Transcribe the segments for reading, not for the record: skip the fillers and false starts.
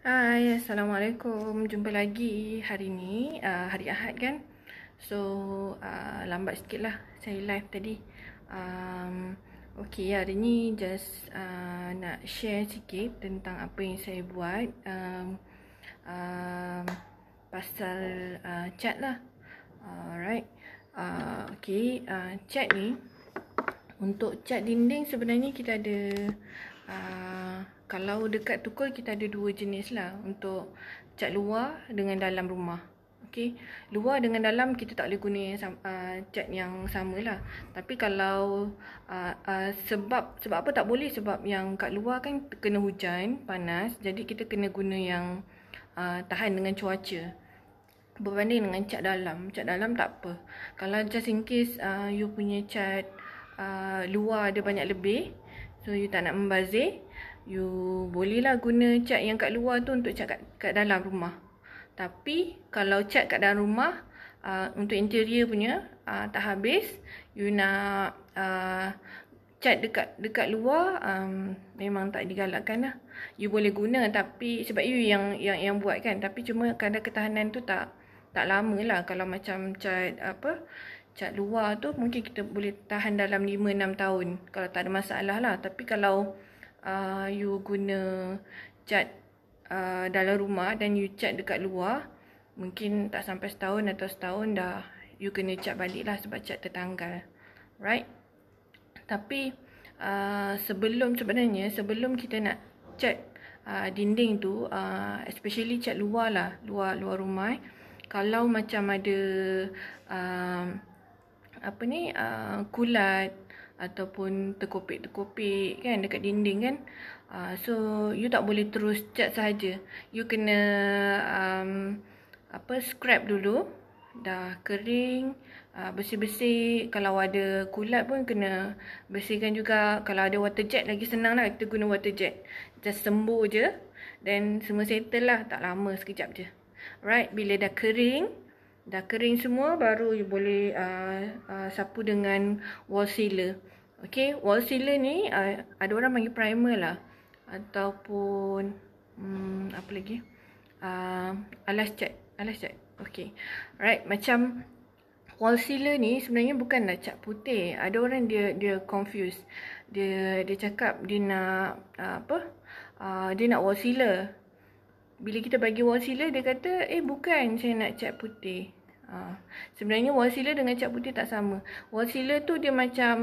Hai, Assalamualaikum. Jumpa lagi hari ni, hari Ahad kan. So, lambat sikit lah saya live tadi. um, Okay, hari ni just nak share sikit tentang apa yang saya buat um, pasal chat lah. Alright. Okay, chat ni, untuk cat dinding sebenarnya kita ada kalau dekat tukul kita ada dua jenis lah untuk cat luar dengan dalam rumah. Okey, luar dengan dalam kita tak boleh guna cat yang sama lah. Tapi kalau sebab apa tak boleh, sebab yang kat luar kan kena hujan, panas, jadi kita kena guna yang tahan dengan cuaca. Berbanding dengan cat dalam. Cat dalam tak apa. Kalau just in case you punya cat luar ada banyak lebih, so you tak nak membazir, you bolehlah guna cat yang kat luar tu untuk cat kat dalam rumah. Tapi kalau cat kat dalam rumah untuk interior punya tak habis, you nak cat dekat luar, memang tak digalakkan lah. You boleh guna tapi sebab you yang buat kan, tapi cuma kadar ketahanan tu tak lama lah. Kalau macam cat luar tu mungkin kita boleh tahan dalam 5-6 tahun kalau tak ada masalah lah. Tapi kalau you guna cat dalam rumah dan you cat dekat luar, mungkin tak sampai setahun atau setahun dah you kena cat balik lah sebab cat tertanggal. Right? Tapi sebelum kita nak cat dinding tu, especially cat luar lah, luar rumah, kalau macam ada kulat ataupun terkopik-terkopik kan dekat dinding kan, so you tak boleh terus cat sahaja. You kena scrap dulu. Dah kering, bersih-bersih. Kalau ada kulat pun kena bersihkan juga. Kalau ada water jet lagi senang lah, kita guna water jet. Just sembuh je, then semua settle lah. Tak lama, sekejap je. Right, bila dah kering semua, baru you boleh sapu dengan wall sealer. Okay, wall sealer ni ada orang panggil primer lah, ataupun apa lagi, alas cat. Okay, right, macam wall sealer ni sebenarnya bukanlah cat putih. Ada orang dia confuse. Dia cakap dia nak dia nak wall sealer. Bila kita bagi wall sealer, dia kata bukan, saya nak cat putih. Sebenarnya wall sealer dengan cat putih tak sama. Wall sealer tu dia macam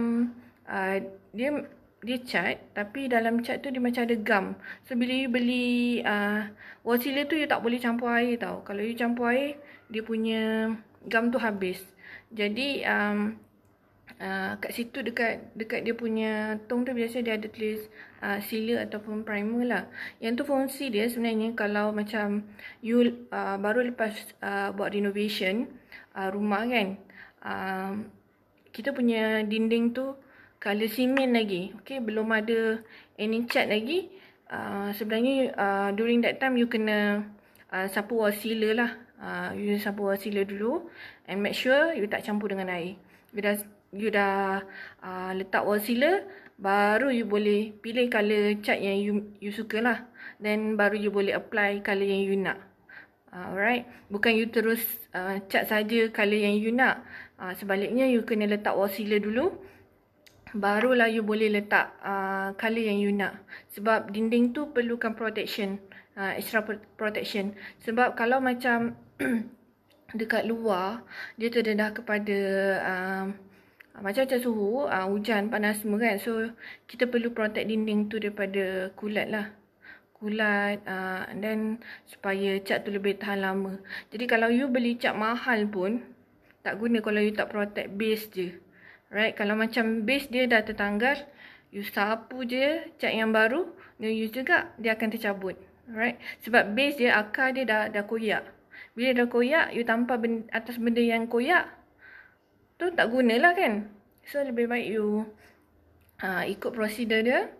dia cat, tapi dalam cat tu dia macam ada gum. So bila you beli wall sealer tu, you tak boleh campur air tau. Kalau you campur air, dia punya gum tu habis. Jadi kat situ dekat dia punya tong tu biasa dia ada tulis sealer ataupun primer lah. Yang tu fungsi dia sebenarnya kalau macam you baru lepas buat renovation rumah kan, kita punya dinding tu color simen lagi. Okay, belum ada any cat lagi. Sebenarnya during that time you kena sapu wall sealer lah. You sapu wall sealer dulu and make sure you tak campur dengan air. You dah letak wall sealer, baru you boleh pilih colour cat yang you suka lah. Then baru you boleh apply colour yang you nak. Alright, bukan you terus cat saja colour yang you nak. Sebaliknya you kena letak wall sealer dulu, barulah you boleh letak colour yang you nak. Sebab dinding tu perlukan protection, extra protection. Sebab kalau macam dekat luar, dia terdedah kepada macam-macam suhu, hujan, panas semua kan. So kita perlu protect dinding tu daripada kulat lah. Dan supaya cat tu lebih tahan lama. Jadi kalau you beli cat mahal pun tak guna kalau you tak protect base je. Right, kalau macam base dia dah tertanggal, you sapu je cat yang baru, you use juga, dia akan tercabut. Right, sebab base dia, akar dia dah koyak. Bila dah koyak, you tampar atas benda yang koyak tu tak gunalah kan. So lebih baik you ikut prosedur dia.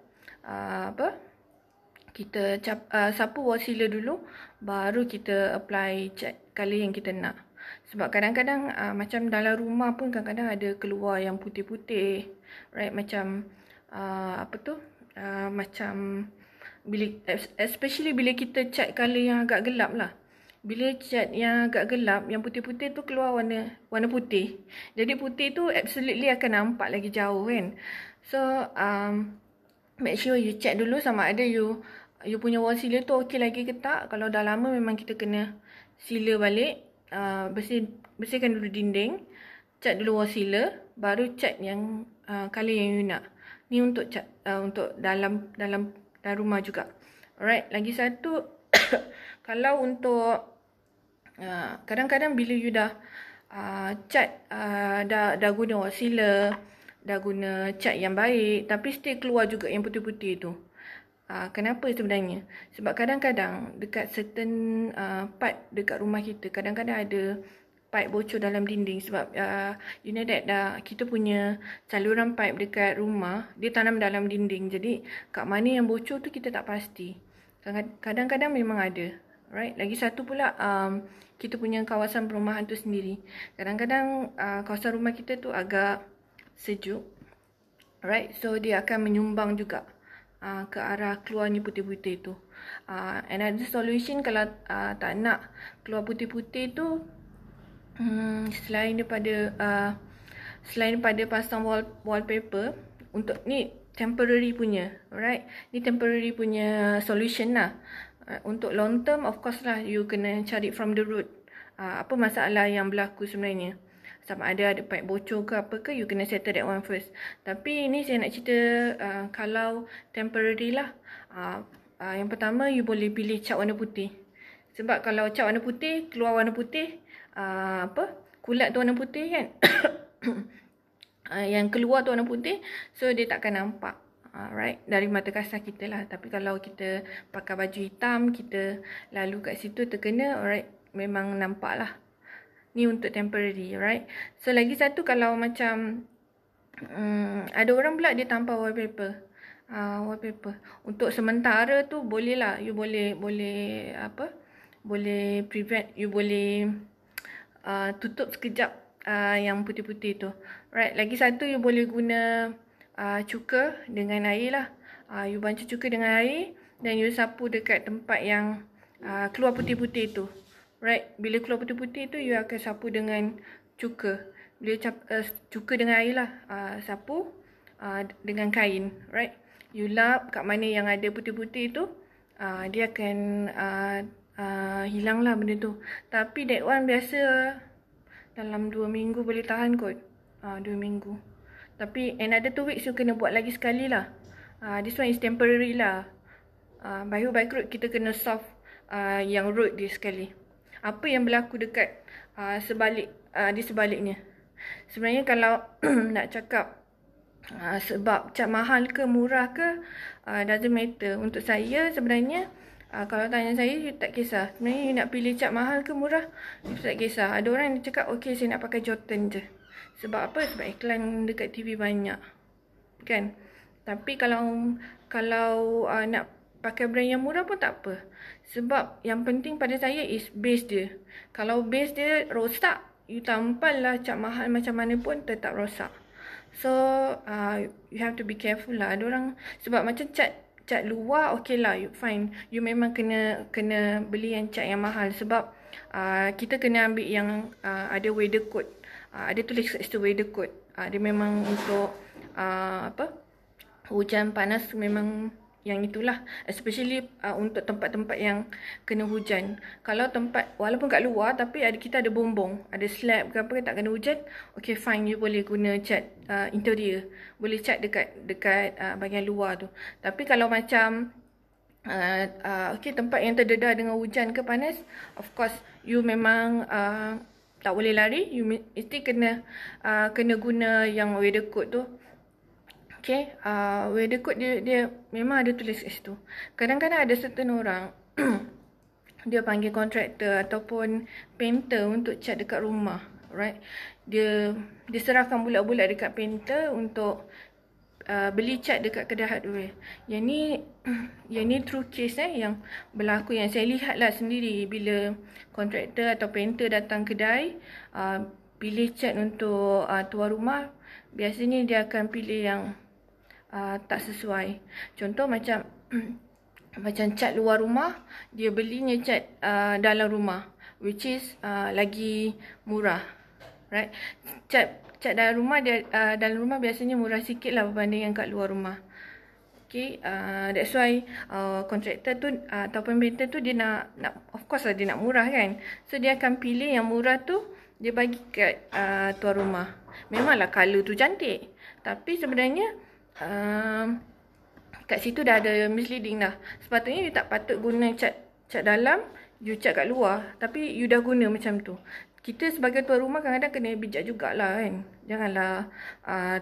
Kita sapu wall sealer dulu, baru kita apply cat colour yang kita nak. Sebab kadang-kadang macam dalam rumah pun kadang-kadang ada keluar yang putih-putih. Right, macam macam Especially bila kita cat colour yang agak gelap lah. Bila cat yang agak gelap, yang putih-putih tu keluar warna putih. Jadi putih tu absolutely akan nampak lagi jauh kan. So make sure you check dulu sama ada you punya wall sealer tu okey lagi ke tak. Kalau dah lama memang kita kena sealer balik. Bersihkan dulu dinding, cat dulu wall sealer, baru cat yang colour yang you nak. Ni untuk cat untuk dalam rumah juga. Alright, lagi satu kalau untuk kadang-kadang bila you dah cat dah guna wall sealer, dah guna cat yang baik, tapi still keluar juga yang putih-putih tu. Kenapa sebenarnya? Sebab kadang-kadang dekat certain part dekat rumah kita, kadang-kadang ada pipe bocor dalam dinding. Sebab you know that kita punya saluran pipe dekat rumah, dia tanam dalam dinding. Jadi kat mana yang bocor tu kita tak pasti. Kadang-kadang memang ada. Right? Lagi satu pula, kita punya kawasan perumahan tu sendiri. Kadang-kadang kawasan rumah kita tu agak sejuk. Right? So dia akan menyumbang juga ke arah keluarnya putih-putih tu. Another solution kalau tak nak keluar putih-putih tu, selain daripada pasang wallpaper, untuk ni temporary punya, alright? Ni temporary punya solution lah. Untuk long term, of course lah, you kena cari from the root. Apa masalah yang berlaku sebenarnya? Sama ada pipe bocor ke apa ke, you kena settle that one first. Tapi ni saya nak cerita kalau temporary lah. Yang pertama, you boleh pilih cat warna putih. Sebab kalau cat warna putih, keluar warna putih, kulat tu warna putih kan. Yang keluar tu warna putih, so dia takkan nampak. Right, dari mata kasar kita lah. Tapi kalau kita pakai baju hitam, kita lalu kat situ terkena, alright, memang nampak lah. Ni untuk temporary, right? So lagi satu, kalau macam ada orang pula dia tanpa wallpaper. Untuk sementara tu boleh lah, you boleh prevent, you boleh tutup sekejap yang putih-putih tu. Right, lagi satu, you boleh guna cuka dengan air lah. You bancuh cuka dengan air dan you sapu dekat tempat yang keluar putih-putih tu. Right, bila keluar putih-putih tu, you akan sapu dengan cuka. Bila cuka dengan air lah, sapu dengan kain. Right, you lap kat mana yang ada putih-putih tu, dia akan hilang lah benda tu. Tapi that one biasa dalam 2 minggu boleh tahan kot. 2 minggu. Tapi another 2 weeks you kena buat lagi sekali lah. This one is temporary lah. By hook by crook kita kena solve yang root dia sekali. Apa yang berlaku dekat di sebaliknya. Sebenarnya kalau nak cakap sebab cat mahal ke murah ke, doesn't matter. Untuk saya sebenarnya, kalau tanya saya, you tak kisah. Sebenarnya you nak pilih cat mahal ke murah, you tak kisah. Ada orang yang cakap, okay saya nak pakai Jordan je. Sebab apa? Sebab iklan dekat TV banyak. Kan? Tapi kalau nak pakai brand yang murah pun tak apa. Sebab yang penting pada saya is base dia. Kalau base dia rosak, you tampal lah cat mahal macam mana pun tetap rosak. So you have to be careful lah. Ada orang sebab macam cat luar, okay lah, you fine. You memang kena beli yang cat yang mahal. Sebab kita kena ambil yang ada weather code. Ada tulis kat situ weather code. Dia memang untuk hujan panas, memang yang itulah, especially untuk tempat-tempat yang kena hujan. Kalau tempat walaupun kat luar tapi kita ada bombong, ada slab ke apa, tak kena hujan, okay fine, you boleh guna cat interior, boleh cat dekat bahagian luar tu. Tapi kalau macam okay, tempat yang terdedah dengan hujan ke panas, of course you memang tak boleh lari, you mesti kena guna yang weather code tu. Okay, weather code dia memang ada tulis kat situ. Kadang-kadang ada certain orang dia panggil kontraktor ataupun painter untuk cat dekat rumah, right? Dia serahkan bulat-bulat dekat painter untuk beli cat dekat kedai hardware. Yang ni true case yang berlaku, yang saya lihat lah sendiri. Bila kontraktor atau painter datang kedai pilih cat untuk tuan rumah, biasanya dia akan pilih yang tak sesuai. Contoh macam macam cat luar rumah, dia belinya cat dalam rumah, which is lagi murah, right? Cat dalam rumah dalam rumah biasanya murah sikit lah berbanding yang kat luar rumah. Okay, that's why kontraktor tu ataupun painter tu dia nak of course lah dia nak murah kan. So dia akan pilih yang murah tu, dia bagi kat tuan rumah. Memanglah colour tu cantik, tapi sebenarnya kat situ dah ada misleading dah. Sepatutnya you tak patut guna cat dalam, you cat kat luar, tapi you dah guna macam tu. Kita sebagai tuan rumah kadang-kadang kena bijak jugalah kan. Janganlah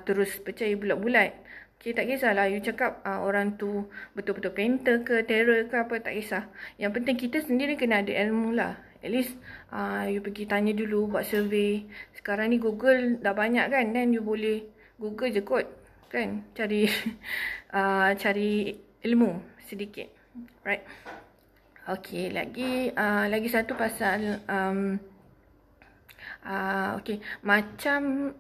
terus percaya bulat-bulat. Okay, tak kisahlah you cakap orang tu betul-betul painter ke, terror ke apa, tak kisah. Yang penting kita sendiri kena ada ilmu lah. At least you pergi tanya dulu, buat survey. Sekarang ni Google dah banyak kan, dan you boleh Google je kot kan, cari cari ilmu sedikit, right? Okay, lagi satu pasal okay, macam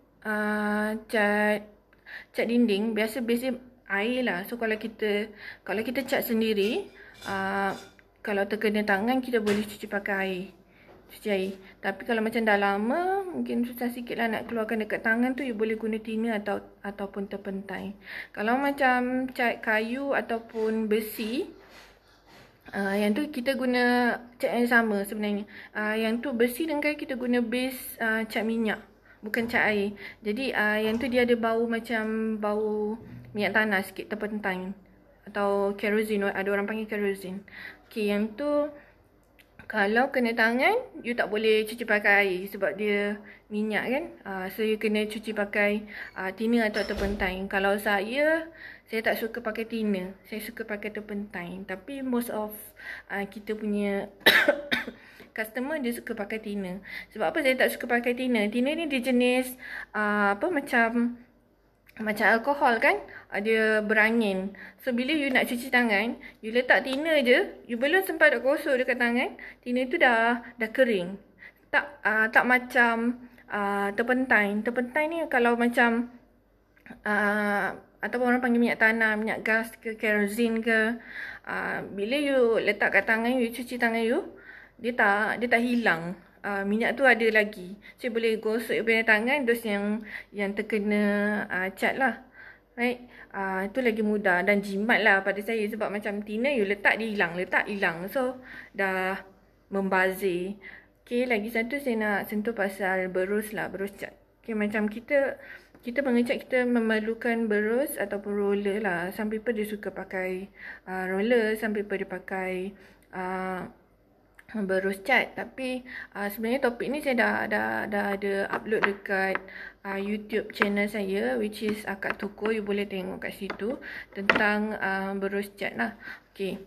cat dinding biasa air lah. So kalau kita cat sendiri, kalau terkena tangan kita boleh cuci pakai air. Tapi kalau macam dah lama, mungkin susah sikit lah nak keluarkan dekat tangan tu, you boleh guna thinner ataupun terpentai. Kalau macam cat kayu ataupun besi, yang tu kita guna cat yang sama sebenarnya. Yang tu besi dan kayu kita guna base cat minyak, bukan cat air. Jadi yang tu dia ada bau macam bau minyak tanah sikit, terpentai. Atau kerosene, ada orang panggil kerosene. Okay, yang tu kalau kena tangan, you tak boleh cuci pakai air sebab dia minyak kan. So you kena cuci pakai thinner atau terpentai. Kalau saya tak suka pakai thinner. Saya suka pakai terpentai. Tapi most of kita punya customer dia suka pakai thinner. Sebab apa saya tak suka pakai thinner? Thinner ni dia jenis macam alkohol kan, dia berangin. So bila you nak cuci tangan, you letak thinner je, you belum sempat nak gosok dekat tangan, thinner tu dah kering. Tak macam terpentai. Terpentai ni kalau macam ataupun orang panggil minyak tanah, minyak gas ke, kerosene ke, bila you letak kat tangan you, cuci tangan you, dia tak hilang. Minyak tu ada lagi. So, boleh gosok you punya tangan, dos yang terkena cat lah. Right? Itu lagi mudah dan jimat lah pada saya. Sebab macam thinner, you letak dia hilang. Letak hilang. So, dah membazir. Okay, lagi satu saya nak sentuh pasal berus lah. Berus cat. Okay, macam kita mengecat, kita memerlukan berus ataupun roller lah. Some people dia suka pakai roller. Some people dia pakai berus cat. Tapi sebenarnya topik ni saya dah ada upload dekat YouTube channel saya, which is Kak Toko. You boleh tengok kat situ tentang berus cat lah. Okay,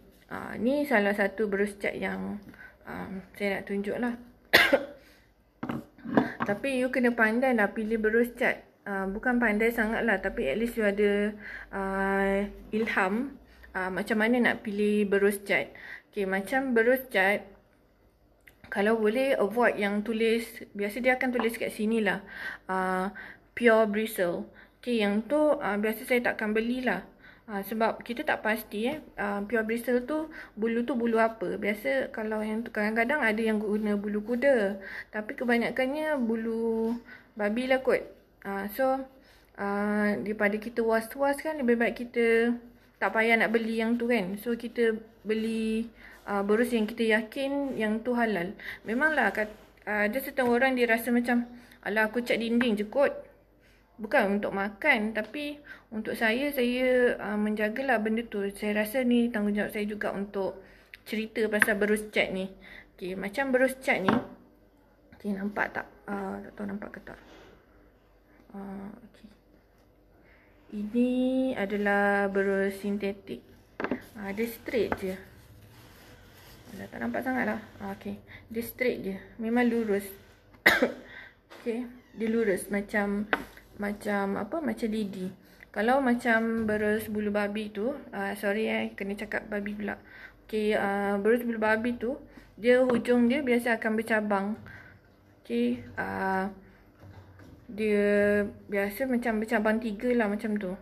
ni salah satu berus cat yang saya nak tunjuk lah. Tapi you kena pandai lah pilih berus cat. Bukan pandai sangat lah, tapi at least you ada ilham macam mana nak pilih berus cat. Okay, macam berus cat, kalau boleh avoid yang tulis, biasa dia akan tulis kat sini lah, pure bristle. Okay, yang tu biasa saya takkan belilah. Sebab kita tak pasti pure bristle tu bulu apa. Biasa kalau yang tu kadang-kadang ada yang guna bulu kuda, tapi kebanyakannya bulu babi lah kot. So daripada kita was-was kan, lebih baik kita tak payah nak beli yang tu kan. So kita beli berus yang kita yakin yang tu halal. Memanglah ada setengah orang dia rasa macam, alah aku cat dinding je kot. Bukan untuk makan, tapi untuk saya menjagalah benda tu. Saya rasa ni tanggungjawab saya juga untuk cerita pasal berus cat ni. Okay, macam berus cat ni, okay, nampak tak? Tak tahu nampak ke tak? Okay. Ini adalah berus sintetik. Dia straight je. Tak nampak sangat lah. Okay, dia straight je. Memang lurus. Okay, dia lurus macam lidi. Kalau macam berus bulu babi tu, sorry kena cakap babi pula. Okay, berus bulu babi tu, dia hujung dia biasa akan bercabang. Okay, dia biasa macam bercabang 3 lah macam tu.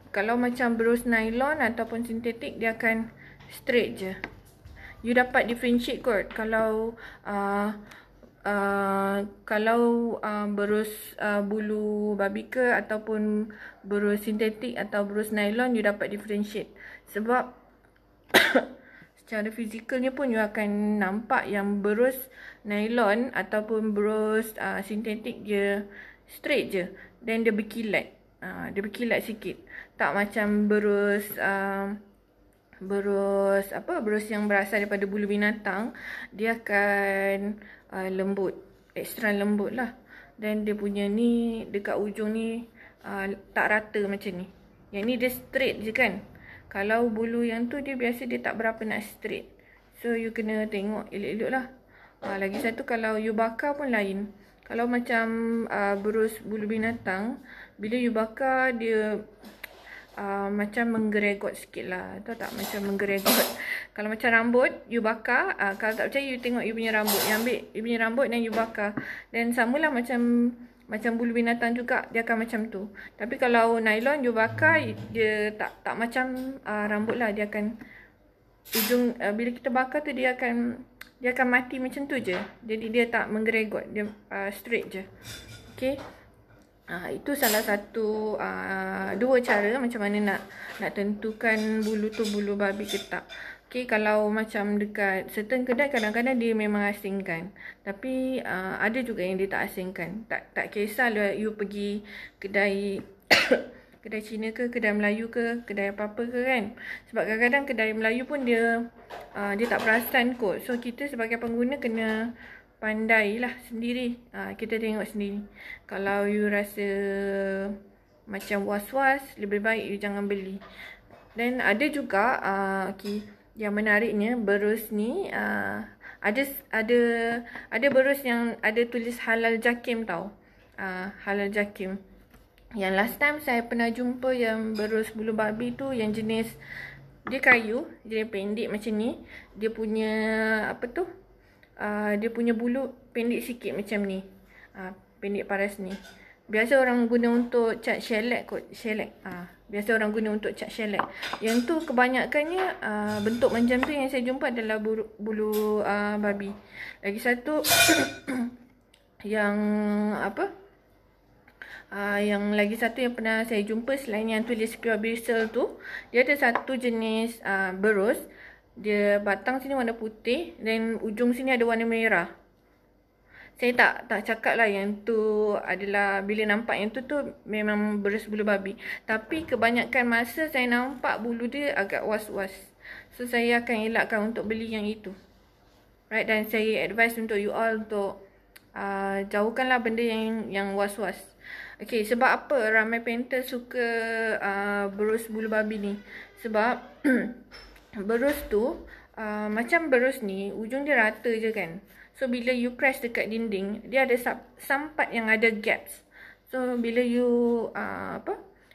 Kalau macam berus nylon ataupun sintetik, dia akan straight je. You dapat differentiate kot kalau berus bulu babi ke ataupun berus sintetik atau berus nylon, you dapat differentiate. Sebab secara fizikalnya pun you akan nampak yang berus nylon ataupun berus sintetik dia straight je, then dia berkilat. Dia berkilat sikit. Tak macam berus berus yang berasal daripada bulu binatang, dia akan lembut, ekstra lembut lah. Dan dia punya ni dekat ujung ni tak rata macam ni. Yang ni dia straight je kan. Kalau bulu yang tu dia biasa dia tak berapa nak straight. So you kena tengok elok-elok lah. Lagi satu, kalau you bakar pun lain. Kalau macam berus bulu binatang, bila you bakar dia macam menggeregot sikit lah. Tahu tak? Macam menggeregot. Kalau macam rambut, you bakar. Kalau tak percaya, you tengok you punya rambut. You ambil you punya rambut dan you bakar. Dan samalah macam bulu binatang juga. Dia akan macam tu. Tapi kalau nylon, you bakar, dia tak macam rambut lah. Dia akan ujung, bila kita bakar tu dia akan mati macam tu je. Jadi dia tak menggeregot. Dia straight je. Okay. Itu salah satu dua cara macam mana nak tentukan bulu tu bulu babi ke tak. Okay, kalau macam dekat certain kedai kadang-kadang dia memang asingkan. Tapi ada juga yang dia tak asingkan. Tak kisahlah you pergi kedai kedai Cina ke, kedai Melayu ke, kedai apa-apa ke kan. Sebab kadang-kadang kedai Melayu pun dia tak perasan kot. So kita sebagai pengguna kena pandailah sendiri. Kita tengok sendiri. Kalau you rasa macam was-was, lebih baik you jangan beli. Dan ada juga yang menariknya, berus ni ada berus yang ada tulis halal jakim tau. Halal jakim. Yang last time saya pernah jumpa yang berus bulu babi tu yang jenis dia kayu, dia pendek macam ni. Dia punya dia punya bulu pendek sikit macam ni. Pendek paras ni. Biasa orang guna untuk cat shellac kot. Shellac. Biasa orang guna untuk cat shellac. Yang tu kebanyakannya bentuk macam tu yang saya jumpa adalah bulu babi. Lagi satu yang yang lagi satu yang pernah saya jumpa selain yang tulis pure bristle tu, dia ada satu jenis berus. Dia batang sini warna putih dan ujung sini ada warna merah. Saya tak cakap lah yang tu adalah, bila nampak yang tu memang berus bulu babi. Tapi kebanyakan masa saya nampak bulu dia agak was-was. So saya akan elakkan untuk beli yang itu. Right, dan saya advise untuk you all untuk jauhkanlah benda yang was-was. Okay, sebab apa ramai painter suka berus bulu babi ni? Sebab berus tu macam berus ni ujung dia rata je kan. So bila you press dekat dinding, dia ada sampat yang ada gaps. So bila you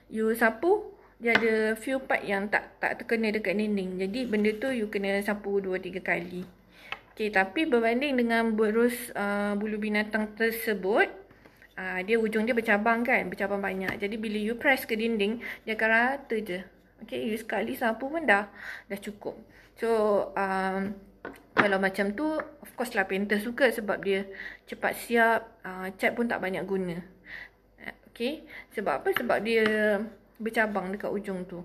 you sapu, dia ada few part yang tak terkena dekat dinding. Jadi benda tu you kena sapu 2-3 kali. Okay, tapi berbanding dengan berus bulu binatang tersebut, dia ujung dia bercabang kan, bercabang banyak. Jadi bila you press ke dinding, dia akan rata je. Okay, you sekali sapu pun dah cukup. So kalau macam tu, of course lah painter suka sebab dia cepat siap, cat pun tak banyak guna. Okay, sebab apa? Sebab dia bercabang dekat ujung tu.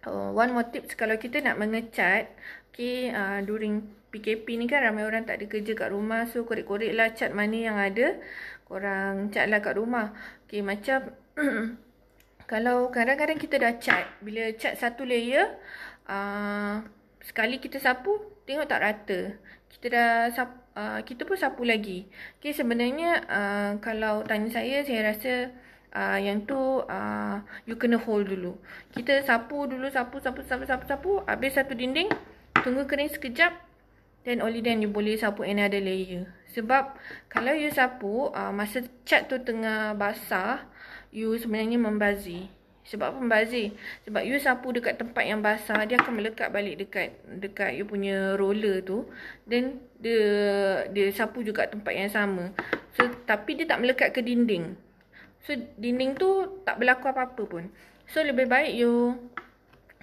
One more tips kalau kita nak mengecat, okay, during PKP ni kan ramai orang tak ada kerja kat rumah. So korek-korek lah cat mana yang ada, korang cat lah kat rumah. Okay, macam kalau kadang-kadang kita dah cat, bila cat satu layer, sekali kita sapu, tengok tak rata. Kita pun sapu lagi. Okay, sebenarnya kalau tanya saya rasa yang tu you kena hold dulu. Kita sapu dulu, sapu. Habis satu dinding, tunggu kering sekejap, then only then you boleh sapu another layer. Sebab kalau you sapu masa cat tu tengah basah, you sebenarnya membazir. Sebab apa membazir? Sebab you sapu dekat tempat yang basah, dia akan melekat balik dekat you punya roller tu. Then dia sapu juga tempat yang sama. So tapi dia tak melekat ke dinding. So dinding tu tak berlaku apa-apa pun. So lebih baik you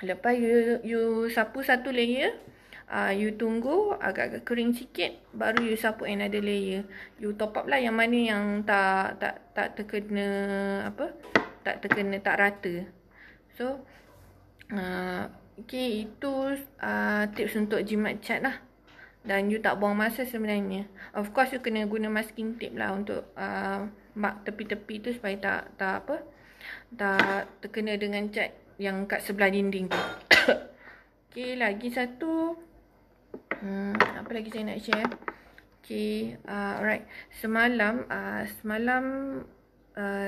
Lepas you sapu satu layer, you tunggu agak-agak kering sikit, baru you sapu another layer. You top up lah yang mana yang tak terkena apa? Tak rata. So okay, itu tips untuk jimat cat lah. Dan you tak buang masa sebenarnya. Of course you kena guna masking tape lah untuk mark tepi-tepi tu supaya tak terkena dengan cat yang kat sebelah dinding tu. Okay, lagi satu. Apa lagi saya nak share? Okay, alright. Semalam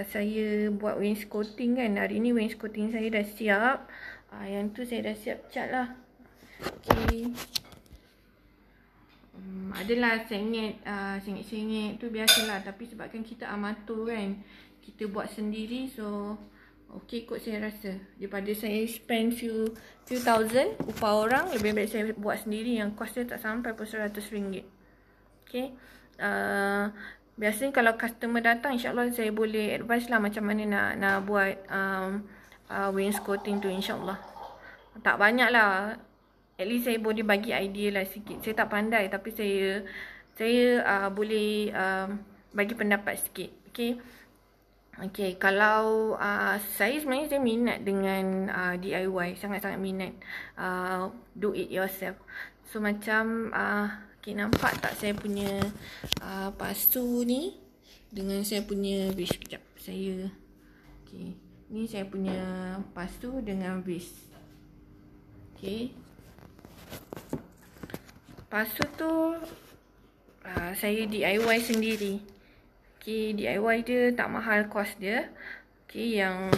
saya buat wainscoting kan. Hari ni wainscoting saya dah siap. Yang tu saya dah siap cat lah. Okay. Adalah sengit-sengit tu biasalah. Tapi sebabkan kita amatur kan, kita buat sendiri, so okay kot saya rasa. Daripada saya spend few thousand upah orang, lebih baik saya buat sendiri yang kos dia tak sampai pun RM100. Okay. Biasanya kalau customer datang, insyaAllah saya boleh advise lah macam mana nak buat wainscoting tu, insyaAllah. Tak banyak lah. At least saya boleh bagi idea lah sikit. Saya tak pandai, tapi saya boleh bagi pendapat sikit. Okay. Okay, kalau saya sebenarnya minat dengan DIY, sangat-sangat minat do it yourself. So macam okay, nampak tak saya punya pasu ni dengan saya punya wish. Sekejap, okay, ni saya punya pasu dengan wish. Okay, pasu tu saya DIY sendiri. Okay, DIY dia tak mahal kos dia. Okay, yang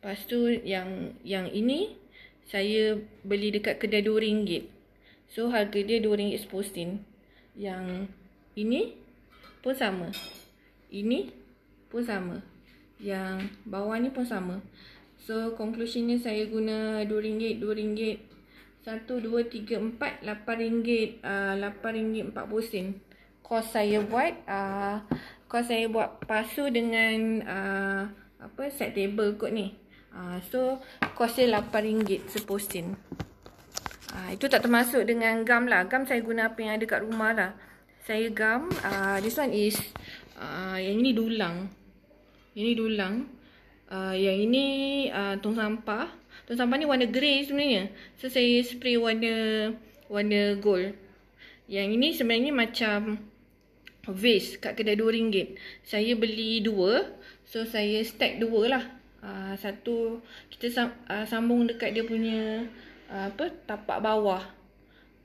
lepas tu yang ini saya beli dekat kedai RM2. So harga dia RM2 seposin. Yang ini pun sama. Ini pun sama. Yang bawah ni pun sama. So conclusionnya saya guna RM2, RM2, 1, 2, 3, 4, RM8, RM8.40. Kos saya buat pasu dengan set table kot ni. So kos dia RM8 seposin. Itu tak termasuk dengan gam lah. Gam saya guna apa yang ada kat rumah lah. Saya gam, this one is yang ini dulang. Ini dulang. Yang ini tong sampah. Tong sampah ni warna grey sebenarnya. So saya spray warna gold. Yang ini sebenarnya macam vase kat kedai RM2. Saya beli 2. So saya stack 2 lah. Satu kita sambung dekat dia punya tapak bawah.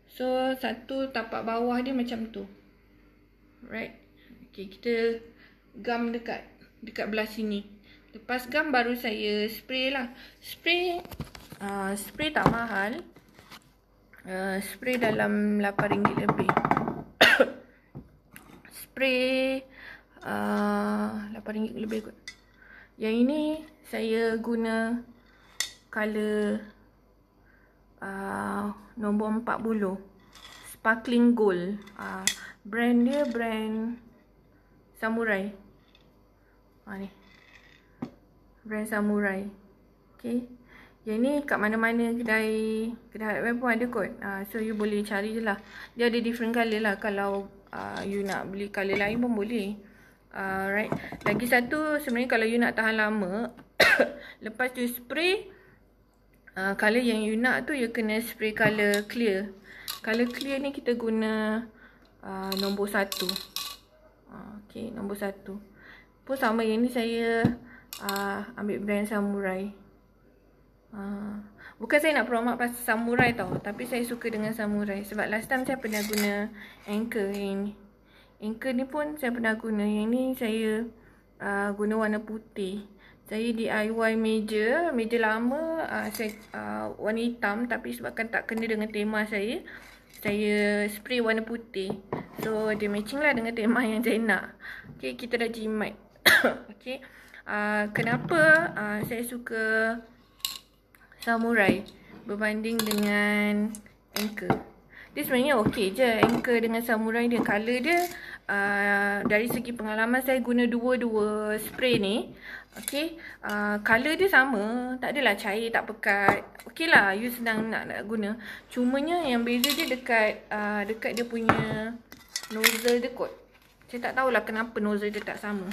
So satu tapak bawah dia macam tu. Right. Okay, kita gam dekat belah sini. Lepas gam baru saya spray lah. Spray tak mahal. Spray dalam RM8 lebih. Spray RM8 lebih kot. Yang ini saya guna color nombor 40, sparkling gold. Brand dia brand Samurai. Ni brand Samurai. Okay, yang ni kat mana-mana kedai hardware pun ada kot. So you boleh cari je lah. Dia ada different colour lah. Kalau you nak beli colour lain pun boleh. Right. Lagi satu, sebenarnya kalau you nak tahan lama, lepas tu spray colour yang you nak tu, you kena spray colour clear. Colour clear ni kita guna nombor 1. Okay, nombor 1 pun sama. Yang ni saya ambil brand Samurai. Bukan saya nak promote pasal Samurai tau, tapi saya suka dengan Samurai. Sebab last time saya pernah guna Anchor yang ni. Anchor ni pun saya pernah guna. Yang ni saya guna warna putih. Saya DIY meja lama, saya warna hitam, tapi sebabkan tak kena dengan tema saya spray warna putih. So dia matching lah dengan tema yang saya nak. Okay, kita dah jimat. Okay, kenapa saya suka Samurai berbanding dengan Anchor? Dia sebenarnya okey je. Anchor dengan Samurai dia, colour dia dari segi pengalaman saya guna dua-dua spray ni, Okay, color dia sama, tak adalah cair, tak pekat. Okay lah, you senang nak guna. Cumanya yang beza dia dekat dekat dia punya nozzle dia kot. Saya tak tahulah kenapa nozzle dia tak sama.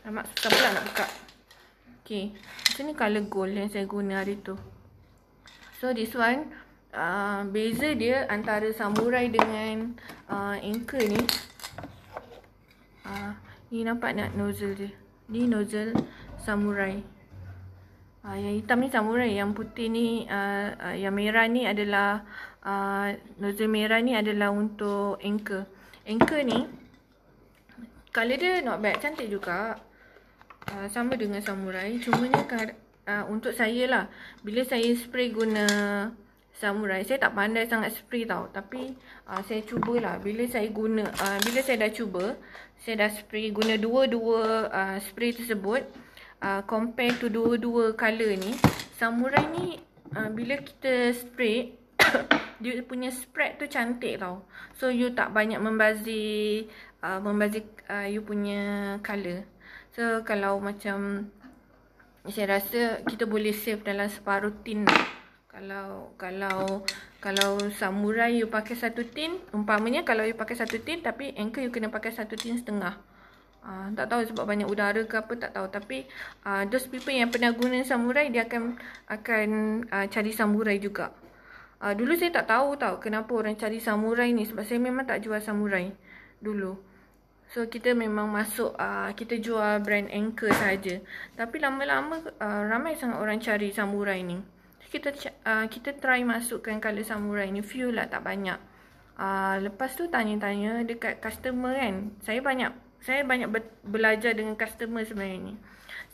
Alamak, susah pula nak buka. Okay, macam ni color gold yang saya guna hari tu. So this one, beza dia antara Samurai dengan Anchor ni. Ni nampak nak nozzle dia. Ni nozzle Samurai. Yang hitam ni Samurai, yang putih ni, yang merah ni adalah nozzle merah ni adalah untuk Anchor. Anchor ni color dia not bad, cantik juga. Sama dengan Samurai, cumanya untuk saya lah, bila saya spray guna Samurai, saya tak pandai sangat spray tau, tapi saya cubalah. Bila saya dah cuba, saya dah spray guna dua-dua spray tersebut. Compare to dua-dua color ni, Samurai ni bila kita spray dia punya spread tu cantik tau. So you tak banyak membazir you punya color. So kalau macam saya rasa kita boleh save dalam separuh tin lah. Kalau Samurai you pakai satu tin, umpamanya kalau you pakai satu tin tapi Anchor you kena pakai satu tin setengah. Tak tahu sebab banyak udara ke apa, tak tahu. Tapi those people yang pernah guna Samurai, dia akan cari Samurai juga. Dulu saya tak tahu tau kenapa orang cari Samurai ni, sebab saya memang tak jual Samurai dulu. So kita memang masuk, kita jual brand Anchor saja. Tapi lama-lama ramai sangat orang cari Samurai ni. Kita try masukkan color Samurai ni, few lah, tak banyak. Lepas tu tanya-tanya dekat customer kan. Saya banyak belajar dengan customer sebenarnya ni.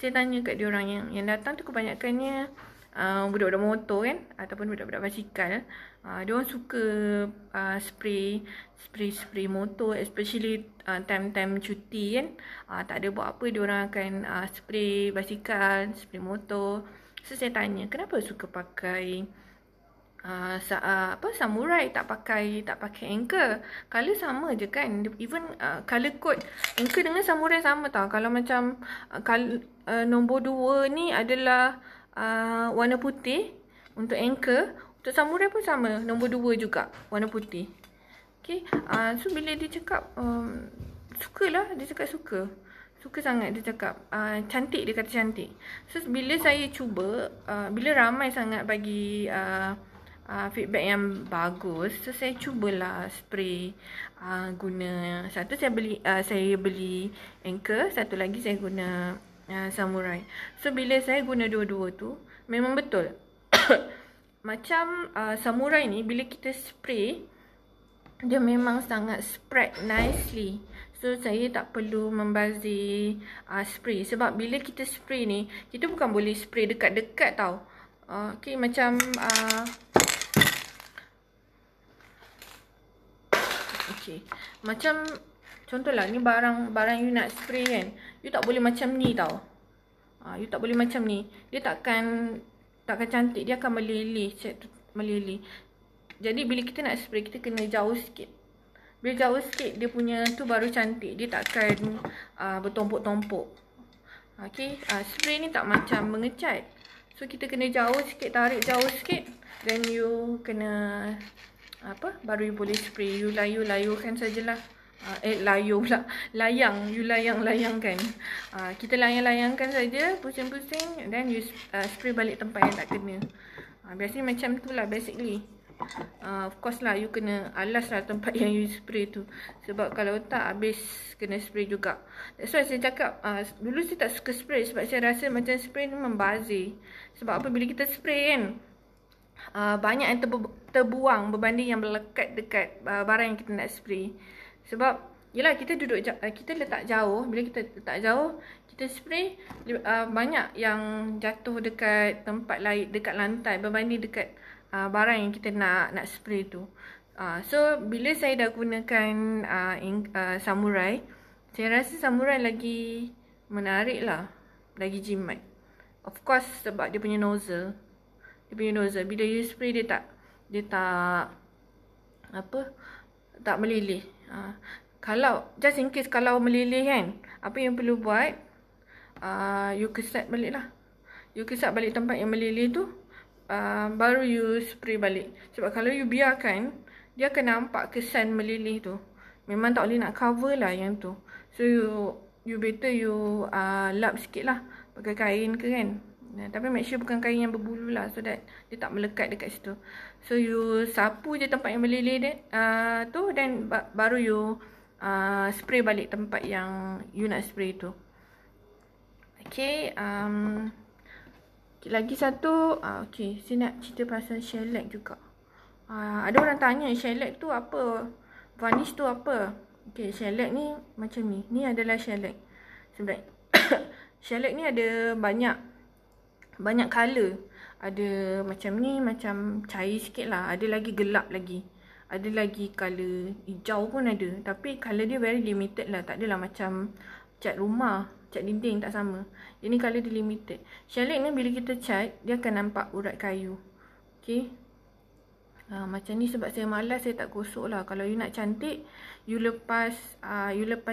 Saya tanya kat diorang yang datang tu kebanyakannya budak-budak motor kan, ataupun budak-budak basikal. Diorang suka spray motor, especially time-time cuti kan. Tak ada buat apa, diorang akan spray basikal, spray motor. So saya tanya, kenapa suka pakai Samurai, tak pakai Anchor? Color sama je kan. Even color code Anchor dengan Samurai sama tau. Kalau macam nombor 2 ni adalah warna putih untuk Anchor, untuk Samurai pun sama, nombor 2 juga warna putih. Okay, so bila dia cakap sukalah, dia cakap suka sangat, dia cakap cantik, dia kata cantik. So bila saya cuba, bila ramai sangat bagi feedback yang bagus, so saya cubalah spray guna. Satu saya beli Anchor, satu lagi saya guna Samurai. So bila saya guna dua-dua tu, memang betul. Macam Samurai ni, bila kita spray, dia memang sangat spread nicely. So saya tak perlu membazir spray. Sebab bila kita spray ni, kita bukan boleh spray dekat-dekat tau. Okay, macam macam contohlah, ni barang you nak spray kan, you tak boleh macam ni tau. You tak boleh macam ni. Dia takkan cantik, dia akan meleleh. Jadi bila kita nak spray, kita kena jauh sikit. Bila jauh sikit, dia punya tu baru cantik. Dia takkan bertumpuk-tumpuk. Okay, spray ni tak macam mengecat. So kita kena jauh sikit, tarik jauh sikit, then you kena baru you boleh spray. You layukan sajalah. Layu pula. You layangkan. Kita layangkan saja, pusing-pusing, then you spray balik tempat yang tak kena. Biasanya macam tu lah basically. Of course lah, you kena alas lah tempat yang you spray tu. Sebab kalau tak, habis kena spray juga. That's why saya cakap, dulu saya tak suka spray, sebab saya rasa macam spray ni membazir. Sebab apa, bila kita spray kan, banyak yang terbuang berbanding yang melekat dekat barang yang kita nak spray. Sebab yelah, kita letak jauh. Bila kita letak jauh, kita spray, banyak yang jatuh dekat tempat lain, dekat lantai, berbanding dekat barang yang kita nak spray tu. So bila saya dah gunakan Samurai, saya rasa Samurai lagi menarik lah, lagi jimat. Of course sebab dia punya nozzle. Bila you spray, dia tak meleleh. Kalau just in case kalau meleleh kan, apa yang perlu buat, you keset balik lah. You keset balik tempat yang meleleh tu, baru you spray balik. Sebab kalau you biarkan, dia akan nampak kesan meleleh tu. Memang tak boleh nak cover lah yang tu. So you better you lap sikit lah, pakai kain ke kan. Tapi make sure bukan kain yang berbulu lah, so that dia tak melekat dekat situ. So you sapu je tempat yang meleleh tu, dan baru you spray balik tempat yang you nak spray tu. Okay, lagi satu, okay, saya nak cerita pasal shellac juga. Ada orang tanya shellac tu apa, varnish tu apa. Okay, shellac ni macam ni. Ni adalah shellac. Sebenarnya shellac ni ada banyak color. Ada macam ni, macam cair sikit lah. Ada lagi gelap lagi. Ada lagi color hijau pun ada. Tapi color dia very limited lah. Tak adalah macam cat rumah, cat dinding, tak sama. Ini color dia limited. Shellac ni bila kita cat, dia akan nampak urat kayu. Okay. Macam ni sebab saya malas, saya tak gosok lah. Kalau you nak cantik, you lepas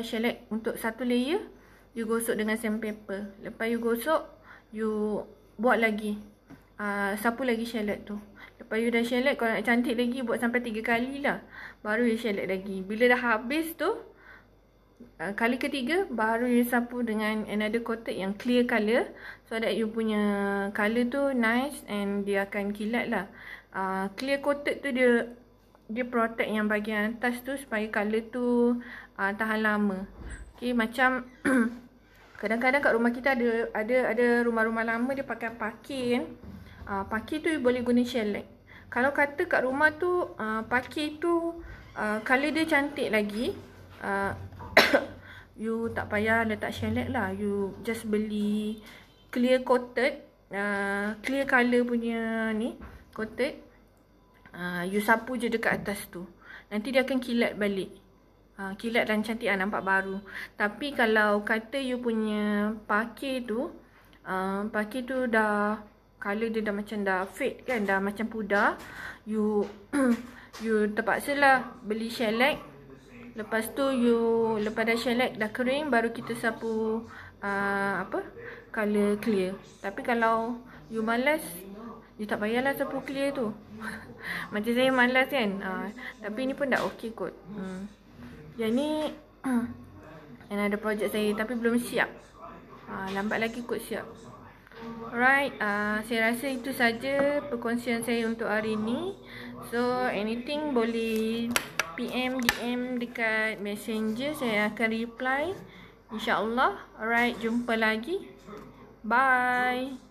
shellac untuk satu layer, you gosok dengan sandpaper. Lepas you gosok, you buat lagi, sapu lagi shellac tu. Lepas you dah shellac, kalau nak cantik lagi, buat sampai 3 kali lah. Baru you shellac lagi. Bila dah habis tu, kali ketiga, baru you sapu dengan another coated yang clear colour, so that you punya colour tu nice and dia akan kilat lah. Clear coated tu dia protect yang bahagian atas tu supaya colour tu tahan lama. Okay, macam kadang-kadang kat rumah kita ada rumah-rumah lama dia pakai parquet kan. Parquet tu you boleh guna shellac. Kalau kata kat rumah tu parquet tu colour dia cantik lagi, you tak payah letak shellac lah. You just beli clear coated, clear colour punya ni, coated. You sapu je dekat atas tu. Nanti dia akan kilat balik. Kilat dan cantik lah, nampak baru. Tapi kalau kata you punya parquet tu dah colour dia dah macam dah fade kan, dah macam pudar, you terpaksa lah beli shellac. Lepas tu lepas dah shellac dah kering, baru kita sapu colour clear. Tapi kalau you malas, you tak payahlah sapu clear tu. Macam saya malas kan. Tapi ni pun dah okey kot. Yang ni another project saya, tapi belum siap. Lambat lagi kot siap. Alright, saya rasa itu saja perkongsian saya untuk hari ni. So anything boleh PM, DM dekat Messenger, saya akan reply, InsyaAllah. Alright, jumpa lagi. Bye.